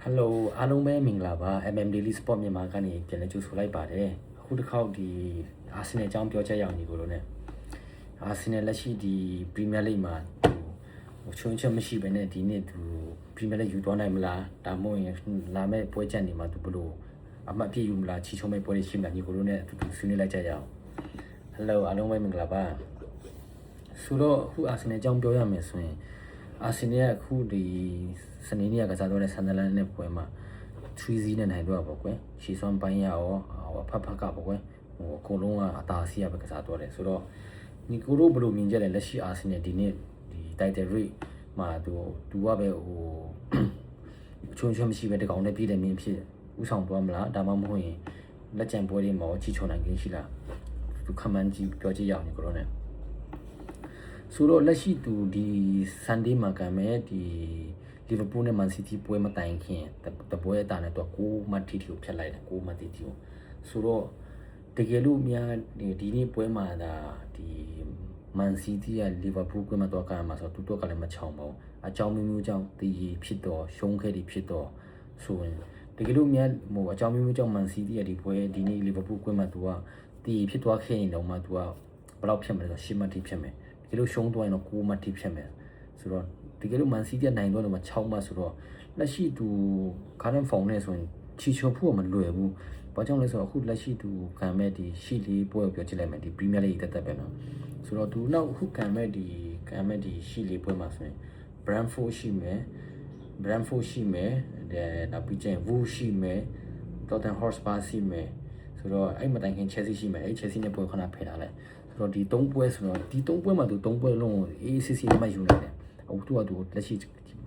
Hello အားလုံးပဲမင်္ဂလာပါ MM Daily Sport မြန်မာကနေပြန်လည်ကြိုဆိုလိုက်ပါတယ်အခုတစ်ခေါက်ဒီအာဆင်နယ်အကြောင်းပြောချက်ရအောင်ညီကိုတို့ ਨੇ အာဆင်နယ်လက်ရှိဒီ Premier League မှာချုံချက်မရှိဘဲနဲ့ဒီနေ့သူ Premier League ယူသွားနိုင်မလားဒါမှမဟုတ်ရင်လာမယ့်ပွဲချက်နေမှာသူဘလို့အမှတ်ပြည့်ယူမလားချီချုံမဲ့ပွဲတွေရှိမလားညီကိုတို့ ਨੇ အတူတူဆွေးနွေးလိုက်ကြရအောင် Hello အားလုံးပဲမင်္ဂလာပါဆိုတော့အခုအာဆင်နယ်အကြောင်းပြောရမယ်ဆိုရင်အာဆင်နယ်ကအခုဒီစနေနေ့ကစားတော့တဲ့ဆန်ဒလန်နဲ့ပွဲမှာ 3-0 နဲ့နိုင်တော့ပါကွယ်ရှီဆွမ်ပိုင်းရရောဖဖကပါကွယ်ဟိုအကုန်လုံးကအသာစီးရပဲကစားတော့တယ်ဆိုတော့နီကိုတို့ဘယ်လိုမြင်ကြလဲလက်ရှိအာဆင်နယ်ဒီနေ့ဒီ title race မှာသူကပဲဟိုချုံမရှိပဲတကောင်နဲ့ပြည်တယ်မြင်ဖြစ်ဥဆောင်သွားမလားဒါမှမဟုတ်ရင်လက်ကျန်ပွဲတွေမှာချီချုံနိုင်ခြင်းရှိလားသူခမန်းကြီးပြောကြည့်ရအောင်နီကိုတို့ ਨੇ ဆိုတော့လက်ရှိသူဒီ Sunday မှာကမဲ့ဒီလီဗာပူးနဲ့မန်စီးတီးပွဲမတိုင်ခင်တပွဲအတာနဲ့တော့6မှတ်တီတီကိုဖျက်လိုက်တယ်6မှတ်တီတီကိုဆိုတော့တကယ်လို့များဒီနေ့ပွဲမှာဒါဒီမန်စီးတီးကလီဗာပူးကွင်းမှာတော့ကမှာဆိုတော့သူတို့ကလည်းမချောင်ပါဘူးအကြောင်းမျိုးကြောင့်တီးဖြစ်တော့ရှုံးခဲ့တယ်ဖြစ်တော့ဆိုရင်တကယ်လို့များဟိုအကြောင်းမျိုးကြောင့်မန်စီးတီးကဒီပွဲဒီနေ့လီဗာပူးကွင်းမှာသူကတီးဖြစ်သွားခဲ့ရင်တော့မှသူကဘယ်လောက်ဖြစ်မလဲဆို10မှတ်တီဖြစ်မယ်ဒီလိုရှုံးသွားရင်တော့9မှတ်တီဖြစ်မယ်ဆိုတော့တကယ်လို့မန်စီးတီးနိုင်တော့မှ6မှတ်ဆိုတော့လက်ရှိသူကားရန်ဖောင်နဲ့ဆိုရင်ချီချိုဖို့မလွယ်ဘူးဘာကြောင့်လဲဆိုတော့အခုလက်ရှိသူခံမဲ့ဒီရှီလီပွဲကိုပြောချင်လိုက်မယ်ဒီပရီးမီယာလိတက်ပဲနော်ဆိုတော့သူနောက်အခုခံမဲ့ဒီရှီလီပွဲမှာဆိုရင် Brentford ရှိမယ် ရှိမယ်နောက်ပြီးကျရင် Wolves ရှိမယ် Tottenham Hotspur ရှိမယ်ဆိုတော့အဲ့မတိုင်ခင် Chelsea ရှိမယ်အဲ့ Chelsea နဲ့ပွဲခဏဖယ်ထားလိုက်ဆိုတော့ဒီ3ပွဲဆိုတော့ဒီ3ပွဲမှာသူ3ပွဲလုံးကို ACC နဲ့မှယူနိုင်တယ်အခုသူလက်ရှိ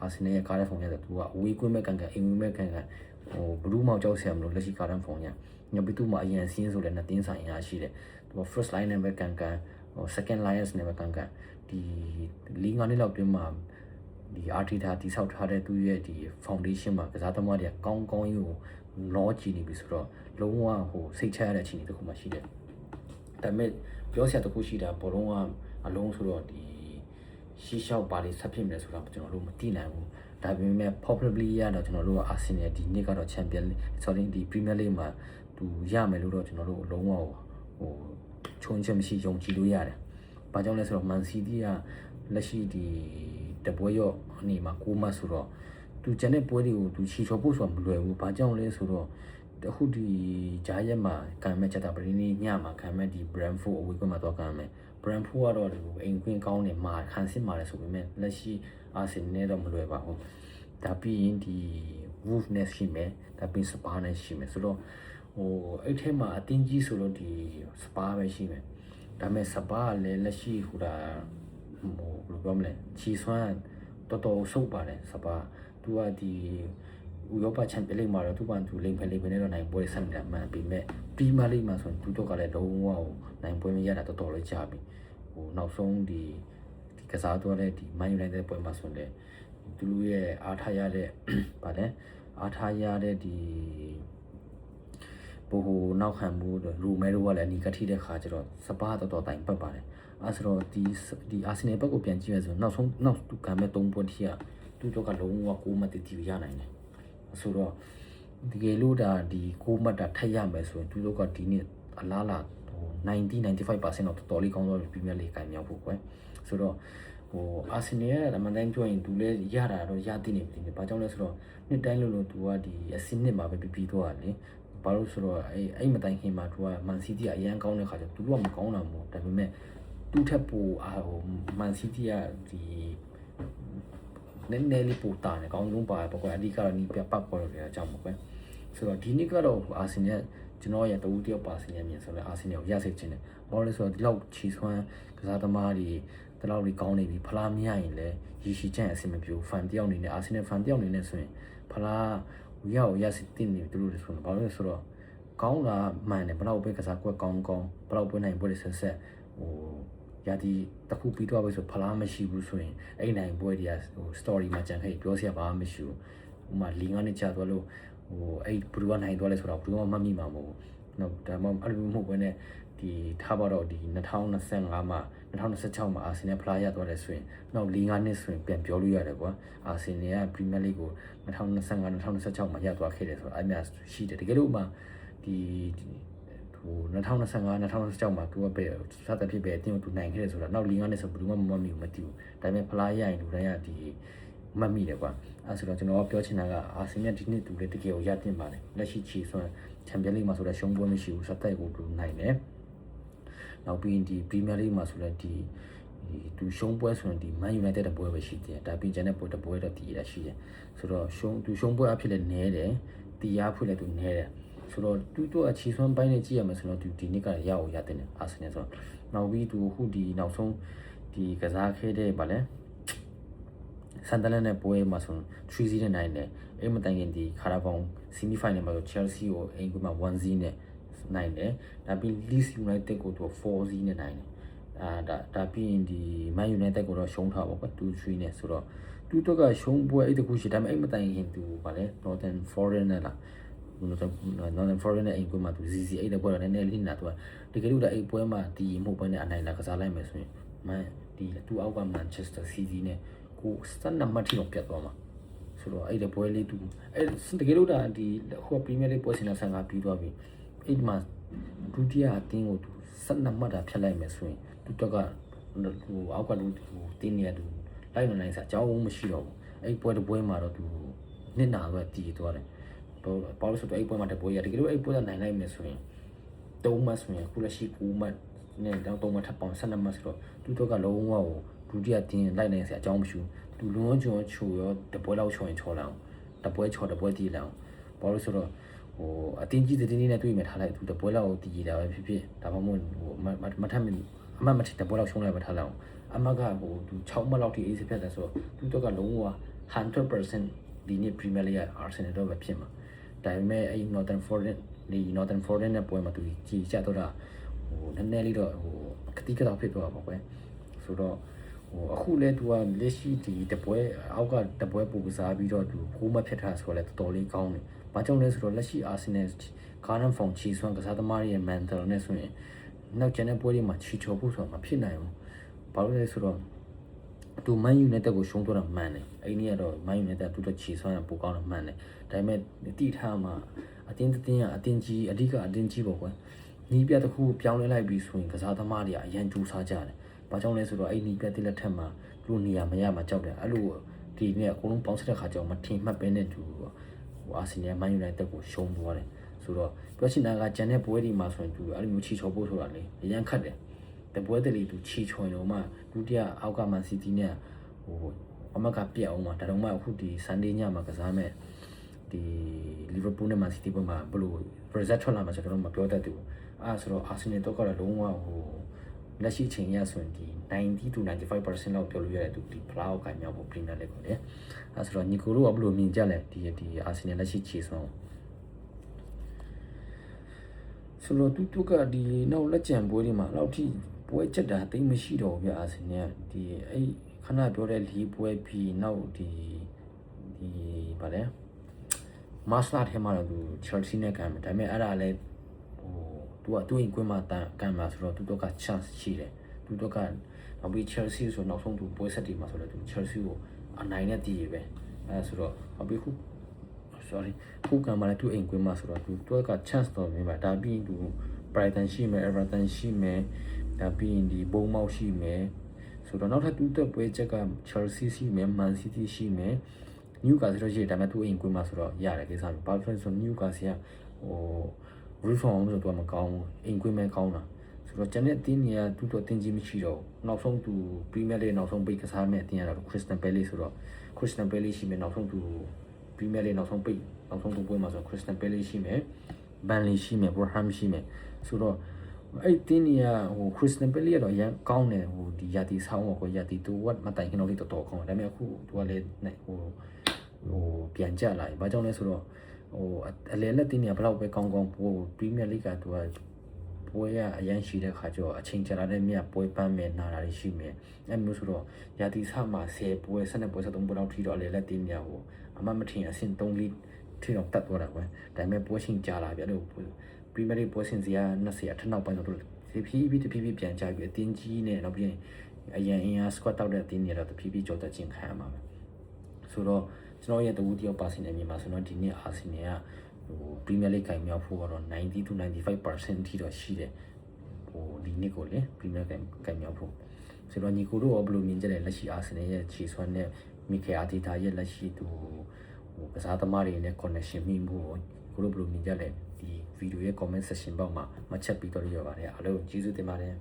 အာဆင်နယ်ရဲ့ကားရဖုန်းရတယ်သူကအဝေးကွင်းမဲ့ကန်အိမ်ဝေးမဲ့ကန်ဟိုဘလူးမောင်ကြောက်ဆရာမလို့လက်ရှိကားရဖုန်းရညပြီးသူ့မှာအရင်စင်းဆိုလည်းနှစ်တင်းဆိုင်အားရှိတယ်သူက first line နဲ့ပဲကန်ဟို second line နဲ့ပဲကန်ဒီလီငါနှစ်လောက်တွင်းမှာဒီအာတီတာတိဆောက်ထားတဲ့သူရဲ့ဒီ foundation မှာကစားသမားတွေကကောင်းကြီးကိုလောကြည့်နေပြီဆိုတော့လုံးဝဟိုစိတ်ချရတဲ့အခြေအနေတစ်ခုမှရှိတယ်ဒါပေမဲ့ပြောစရာတစ်ခုရှိတာဘောလုံးကအလုံးဆိုတော့ဒီရှီရှောက်ပါလေးဆက်ဖြစ်မယ်ဆိုတာကျွန်တော်တို့မသိနိုင်ဘူးဒါပေမဲ့ probably ရတော့ကျွန်တော်တို့က Arsenal ဒီနေ့ကတော့ Champion sorry ဒီ Premier League မှာသူရမယ်လို့တော့ကျွန်တော်တို့လုံးဝဟိုချုံချက်မရှိယုံကြည်လို့ရတယ်။ဘာကြောင့်လဲဆိုတော့ Man City ကလက်ရှိဒီတပွဲရော့အနေမှာ6မှတ်ဆိုတော့သူကျန်တဲ့ပွဲတွေကိုသူချီချော်ဖို့ဆိုတာမလွယ်ဘူး။ဘာကြောင့်လဲဆိုတော့အခုဒီဂျာရက်မှာခံမဲ့ချက်တာပရင်းနေညမှာခံမဲ့ဒီ Brentford အဝေးကွင်းမှာတော့ခံမဲ့ Brentford ကတော့ဒီအိမ်ကွင်းကောင်းနေမှာခံစစ်မှာလဲဆိုပေမဲ့လက်ရှိ Arsenal နဲ့တော့မလွယ်ပါဘူးဒါပြီးရင်ဒီ Wolves နဲ့ရှိမယ်ဒါပြီး Spurs နဲ့ရှိမယ်ဆိုတော့ဟိုအဲ့ထဲမှာအတင်းကြီးဆိုလို့ဒီ Spurs ပဲရှိမယ်ဒါပေမဲ့ Spurs ကလည်းလက်ရှိဟိုဒါဟိုဘယ်လိုပြောမလဲချီဆွမ်းတော်ဆုပ်ပါတယ် Spurs သူကဒီဥရောပချန်ပီယံလိဂ်မှာတော့သူ့ဘာသူလိမ့်ဖယ်နဲ့တော့နိုင်ပွဲဆက်နေတာမှန်ပေမဲ့ပရီးမီယာလိဂ်မှာဆိုရင်သူတို့ကလည်းလုံးဝနိုင်ပွဲမရတာတော်လေးကြာပြီဟိုနောက်ဆုံးဒီကစားသွားတဲ့ဒီ Man United ပွဲမှာဆိုရင်လည်းသူတို့ရဲ့အားထားရတဲ့ဗာလဲအားထားရတဲ့ဒီဘိုဟိုနောက်ခံမှုရူမဲတို့ကလည်းအနီးကထိတဲ့ခါကျတော့စပါးတော်တိုင်ပတ်ပါတယ်အဲဆိုတော့ဒီအာဆင်နယ်ဘက်ကိုပြန်ကြည့်ရဆိုနောက်ဆုံးနောက်သူကံမဲ့3ပွဲထိကသူတို့ကလုံးဝ6မှတ်တီရနိုင်တယ်ဆိုတော့ဒီကေလို့ဒါဒီ6မှတ်တာထက်ရမယ်ဆိုရင်သူတို့ကဒီနေ့အလားလာဟို90-95% တော့တော်လေးကောင်းတော့ပရီးမီယာလိဂ်ကင်မြောက်ဖို့ကွယ်ဆိုတော့ဟိုအာဆင်နယ်ကမန်တိုင်းပြောရင်သူလည်းရတာတော့ရသိနေပြီဘာကြောင့်လဲဆိုတော့နှစ်တိုင်းလို့သူကဒီအစင်းနှစ်မှာပဲပြီးတော့လေဘာလို့ဆိုတော့အဲ့မတိုင်ခင်မှာသူကမန်စီးတီးကအရန်ကောင်းတဲ့ခါကျသူကမကောင်းတာမဟုတ်ဒါပေမဲ့သူ့ထက်ပိုဟိုမန်စီးတီးကဒီနည်းနည်းလေးပိုတာနေကောင်းဆုံးပါပေါ့ကွာအဓိကတော့နီးပြပတ်ပေါ်လို့အကြောင်းပေါ့ကွယ်ဆိုတော့ဒီနေ့ကတော့အာဆင်နယ်ကျွန်တော်ရဲ့တဦးတယောက်ပါဆင်နယ်မြင်ဆိုတော့အာဆင်နယ်ကိုရစိတ်ချင်းတယ်ဘာလို့လဲဆိုတော့ဒီလောက်ချီဆွမ်းကစားသမားတွေဒီလောက်ကြီးကောင်းနေပြီဖလားမရရင်လည်းရီရှိချန်အဆင်မပြေဖန်တယောက်နေနဲ့အာဆင်နယ်ဖန်တယောက်နေနဲ့ဆိုရင်ဖလားရစစ်တင်နေသူတို့ဆိုတော့ဘာလို့လဲဆိုတော့ကောင်းတာမှန်တယ်ဘလောက်ပဲကစားကွက်ကောင်းဘလောက်ပွဲနိုင်ပွဲတွေဆက်ဟိုရာဒီတခုပြီးတော့ပဲဆိုဖလားမရှိဘူးဆိုရင်အဲ့နိုင်ပွဲတွေကဟို story မှာကြံခဲ့ပြောစရာဘာမှမရှိဘူးဥမာလီငါနဲ့ကြာသွားလို့ဟိုအဲ့ဘလူးကနိုင်သွားလဲဆိုတော့ဘလူးကမမိမှာမဟုတ်ဘူးနော်ဒါမှအဲ့လိုမဟုတ်ဘဲနဲ့ဒီထားပါတော့ဒီ2025မှာ 2016မှာအာဆင်နယ်ဖလားရသွားတယ်ဆိုရင်နောက်4-5နှစ်ဆိုရင်ပြန်ပြောလို့ရတယ်ကွာအာဆင်နယ်ကပရီးမီယာလိကို2025-2026မှာရသွားခဲ့တယ်ဆိုတော့အဲ့များရှိတယ်တကယ်လို့မှဒီဟို2025-2026မှာသူကပဲစသဖြင့်ပဲအတင်းကိုသူနိုင်ခဲ့တယ်ဆိုတော့နောက်4-5နှစ်ဆိုဘယ်သူမှမမီဘူးမသိဘူးဒါပေမဲ့ဖလားရရင်လူတိုင်းကဒီမှတ်မိတယ်ကွာအဲဆိုတော့ကျွန်တော်ပြောချင်တာကအာဆင်နယ်ဒီနှစ်သူလည်းတကယ်ကိုရတင်ပါတယ်လက်ရှိချီဆွမ်းချန်ပီယံလိမှာဆိုတော့ရှုံးပွဲမရှိဘူးစတိုက်ကိုသူနိုင်တယ်နောက်ပြီးဒီပရီးမီယာလိမှာဆိုလည်းဒီသူရှုံးပွဲဆိုရင်ဒီ Man United တဲ့ပွဲပဲရှိတယ်ဒါပြီးကျန်တဲ့ပွဲတစ်ပွဲတော့တည်ရရှိတယ်ဆိုတော့ရှုံးပွဲအဖြစ်လည်းနည်းတယ်တီးရဖွင့်လည်းသူနည်းတယ်ဆိုတော့သူတို့အခြေဆွမ်းပိုင်းနဲ့ကြည့်ရမယ်ဆိုတော့သူဒီနှစ်ကရအောင်ရတဲ့အာဆင်နယ်ဆိုတော့နောက်ပြီးသူအခုဒီနောက်ဆုံးဒီကစားခဲ့တဲ့ဗာလဲဆန်တလန်နဲ့ပွဲမှာဆို3-0နဲ့နိုင်တယ်အဲ့မတိုင်ခင်ဒီခါရာဘောင်ဆီမီဖိုင်နယ်မှာဆို Chelsea ကိုအိမ်ကွင်းမှာ1-0နဲ့နိုင်တယ်ဒါပြီး Leeds United ကိုသူ4-0နဲ့နိုင်တယ်ဒါပြီးရင်ဒီ Man United ကိုတော့ရှုံးထားပါကွာ2-3နဲ့ဆိုတော့သူတို့ကရှုံးပွဲအဲ့တခုရှိဒါပေမဲ့အဲ့မတိုင်ခင်သူဗာလဲ Northern Forest နဲ့လားNorthern Forest နဲ့အိမ်ကွင်းမှာသူ ZZ အဲ့တဲ့ပွဲတော့နည်းနည်းလေးနာသူကတကယ်လို့အဲ့ပွဲမှာဒီမှုပွဲနဲ့အနိုင်လာကစားလိုက်မယ်ဆိုရင်ဒီသူအောက်က Manchester City နဲ့ကိုစတနမတ်တီတော့ပြတ်သွားမှာဆိုတော့အဲ့ဒီပွဲလေးသူအဲ့တကယ်လို့ဒါဒီဟိုပရီးမီယာလိပွဲစဉ်တော့15ပြီးသွားပြီအဲ့ဒီမှာဒုတိယအတင်းကိုသူစတနမတ်တာဖြတ်လိုက်မယ်ဆိုရင်သူတော့ကဟိုအောက်ကလူတင်းနေရသူလိုက်မနိုင်စားအကြောင်းမရှိတော့ဘူးအဲ့ပွဲတစ်ပွဲမှာတော့သူနှစ်နာပဲတည်သွားတယ်ဘာလို့ဆိုတော့အဲ့ပွဲမှာတပွဲရတကယ်လို့အဲ့ပွဲကနိုင်လိုက်မယ်ဆိုရင်3မှတ်ဆိုရင်ခုလက်ရှိ9မှတ်နဲ့တော့3မှတ်ထပ်ပေါင်း12မှတ်ဆိုတော့သူတို့ကလုံးဝကိုဒုတိယတင်းလိုက်နိုင်စရာအကြောင်းမရှိဘူးသူလုံးဝချိုရောတပွဲလောက်ချော်ရင်ချော်လာအောင်တပွဲချော်တပွဲတီးလာအောင်ဘာလို့ဆိုတော့ဟိုအတင်းကြီးတင်းနဲ့တွေ့မြထားလိုက်သူတပွဲလောက်ကိုတီးတာပဲဖြစ်ဖြစ်ဒါမှမဟုတ်ဟိုမထမ်းအမမထတပွဲလောက်ရှုံးလိုက်ပဲထားလိုက်အောင်အမကဟိုသူ6မှတ်လောက်ထိအေးစစ်ဖြတ်တယ်ဆိုတော့သူတို့ကလုံးဝ 100% ဒီနေ့ Premier League အာဆင်နယ်တော့ပဲဖြစ်မှာဒါပေမဲ့အဲ့ Northern Forest နဲ့ပွဲမှာသူကြီးကြတော့တာဟိုနည်းနည်းလေးတော့ဟိုကတိကတော့ဖြစ်သွားပါကွယ်ဆိုတော့ဟိုအခုလဲသူကလက်ရှိဒီတပွဲအောက်ကတပွဲပူကစားပြီးတော့သူဖိုးမဖြစ်ထားဆိုတော့လဲတော်တော်လေးကောင်းတယ်။ဘာကြောင့်လဲဆိုတော့လက်ရှိ Arsenal ကာနန်ဖောင်ချီဆွမ်းကစားသမားရဲ့ mental နဲ့ဆိုရင်နောက်ကျန်တဲ့ပွဲတွေမှာချီချော်ဖို့ဆိုတာမဖြစ်နိုင်ဘူး။ဘာလို့လဲဆိုတော့သူ Man United ကိုရှုံးတော့တာမှန်တယ်။အဲ့ဒီကတော့ Man United သူတို့ချီဆွမ်းတာပိုကောင်းတာမှန်တယ်။ဒါပေမဲ့တိထားမှာအတင်းကအတင်းကြီးအဓိကအတင်းကြီးပေါ့ကွယ်။နီးပြတစ်ခုပြောင်းလဲလိုက်ပြီးဆိုရင်ကစားသမားတွေကအရန်ကြိုးစားကြတယ်။ဘာကြောင့်လဲဆိုတော့အဲ့နီးပြတဲ့လက်ထက်မှာသူတို့နေရာမရမှာကြောက်တယ်။အဲ့လိုဒီနေ့အကုန်လုံးပေါင်းစတဲ့ခါကြောင့်မထင်မှတ်ပဲနဲ့သူဟိုအာဆင်နယ် Man United ကိုရှုံးသွားတယ်။ဆိုတော့ပြောချင်တာကဂျန်တဲ့ပွဲဒီမှာဆိုရင်သူအဲ့လိုမျိုးချီချော်ဖို့ဆိုတာလေအရန်ခတ်တယ်။တပွဲတလေသူချီချော်ရင်တော့မှဒုတိယအောက်က Man City နဲ့ဟိုအမကပြက်အောင်မှာဒါတော့မှအခုဒီ Sunday ညမှာကစားမဲ့ဒီ Liverpool နဲ့ Man City ဘက်မှာဘလို့ result ထွက်လာမှာဆိုတော့မပြောတတ်ဘူးအဲ့ဆိုတော့ Arsenal တော့ကတော့လုံးဝဟိုလက်ရှိချိန်ရဆိုရင်ဒီ90 to 95% လောက်ပြောလို့ရတယ်သူဒီဖလားကိုခိုင်မြောက်ဖို့ Premier League ကိုလေအဲ့ဆိုတော့ညီကိုတို့ကဘလို့မြင်ကြလဲဒီ Arsenal လက်ရှိခြေစွမ်းဆိုတော့သူကဒီနောက်လက်ကျန်ပွဲတွေမှာအဲ့လောက်ထိပွဲချက်တာတိတ်မရှိတော့ဘူးပြ Arsenal ဒီအဲ့ခဏပြောတဲ့လီပွဲပြီးနောက်ဒီဗာလဲမတ်လာထဲမှာတော့သူ Chelsea နဲ့ကန်မယ်ဒါပေမဲ့အဲ့ဒါလည်းဟိုသူအိမ်ကွင်းမှာကန်မှာဆိုတော့သူတို့က chance ရှိတယ်သူတို့ကနောက်ပြီး Chelsea ဆိုနောက်ဆုံးသူပွဲဆက်တွေမှာဆိုတော့သူ Chelsea ကိုအနိုင်နဲ့တည်ရပဲအဲ့ဆိုတော့နောက်ပြီးခုကန်မှာလည်းသူအိမ်ကွင်းမှာဆိုတော့သူတို့က chance တော့မြင်ပါဒါပြီးသူ Brighton ရှိမယ် Everton ရှိမယ်ဒါပြီးဒီ Bournemouth ရှိမယ်ဆိုတော့နောက်ထပ်သူတို့ပွဲချက်က Chelsea ရှိမယ် Man City ရှိမယ် Newcastle ရှိတယ်ဒါပေမဲ့သူအိမ်ကွင်းမှာဆိုတော့ရတယ်ကိစ္စမျိုးဘာဖြစ်လဲဆိုတော့ Newcastle ကဟို reform ဆိုတော့မကောင်းဘူးအိမ်ကွင်းမဲ့ကောင်းတာဆိုတော့ကျန်တဲ့အတင်းတွေကသူတို့အတင်းကြီးမရှိတော့နောက်ဆုံးသူ Premier League နောက်ဆုံးပိတ်ကစားမဲ့အတင်းရတော့ Crystal Palace ဆိုတော့ Crystal Palace ရှိမယ်နောက်ဆုံးသူ Premier League နောက်ဆုံးပိတ်နောက်ဆုံးသူပွဲမှာဆိုတော့ Crystal Palace ရှိမယ် Burnley ရှိမယ် Fulham ရှိမယ်ဆိုတော့အဲ့တင်းတွေကဟို Crystal Palace ကတော့အရင်ကောင်းတယ်ဟိုဒီယာတီဆောင်းကိုယာတီတူဝတ်မတိုင်ခင်တော့လေးတော်တော်ကောင်းတယ်ဒါပေမဲ့အခုသူကလည်းဟိုပြန်ကြလာပြီဘာကြောင့်လဲဆိုတော့ဟိုအလဲလက်တင်းတွေကဘယ်တော့ပဲကောင်းကောင်းဟို Premier League ကသူကပွဲရအရင်ရှိတဲ့ခါကျတော့အချိန်ကြာလာတဲ့မြတ်ပွဲပန်းမယ်နာတာတွေရှိမယ်အဲ့မျိုးဆိုတော့ယာတီဆောင်းမှာ10ပွဲ12ပွဲ13ပွဲလောက်ထိတော့အလဲလက်တင်းတွေကဟိုအမမထင်အဆင့်3လီထိတော့တတ်သွားတာပဲဒါပေမဲ့ပွဲချင်းကြာလာပြီအဲ့လိုPremier League ပွဲစဉ်စီက20အထက်နောက်ပိုင်းတော့ ဖြည်းဖြည်းပြန်ကြပြီးအတင်းကြီးနဲ့နောက်ပြီးအရန်အင်အား squat တောက်တဲ့အတင်းတွေတော့တဖြည်းဖြည်းကြော်တက်ခြင်းခံရမှာပဲဆိုတော့ကျွန်တော်ရဲ့တဝူတယောက်ပါစင်နယ်မြေမှာဆိုတော့ဒီနေ့အာဆင်နယ်ကပရီးမီယာလိဂ်ကင်မြောက်ဖို့ကတော့90 to 95% ထိတော့ရှိတယ်ဒီနေ့ကိုလေပရီးမီယာကင်မြောက်ဖို့ဆိုတော့ညီကိုတို့ရောဘယ်လိုမြင်ကြလဲလက်ရှိအာဆင်နယ်ရဲ့ခြေစွမ်းနဲ့မီကယ်အာတီတာရဲ့လက်ရှိကစားသမားတွေနဲ့ connection မိမှုကိုတို့ဘယ်လိုမြင်ကြလဲဒီဗီဒီယိုရဲ့ comment section ဘောက်မှာမှတ်ချက်ပြီးတော့ရပါတယ်အားလုံးကျေးဇူးတင်ပါတယ်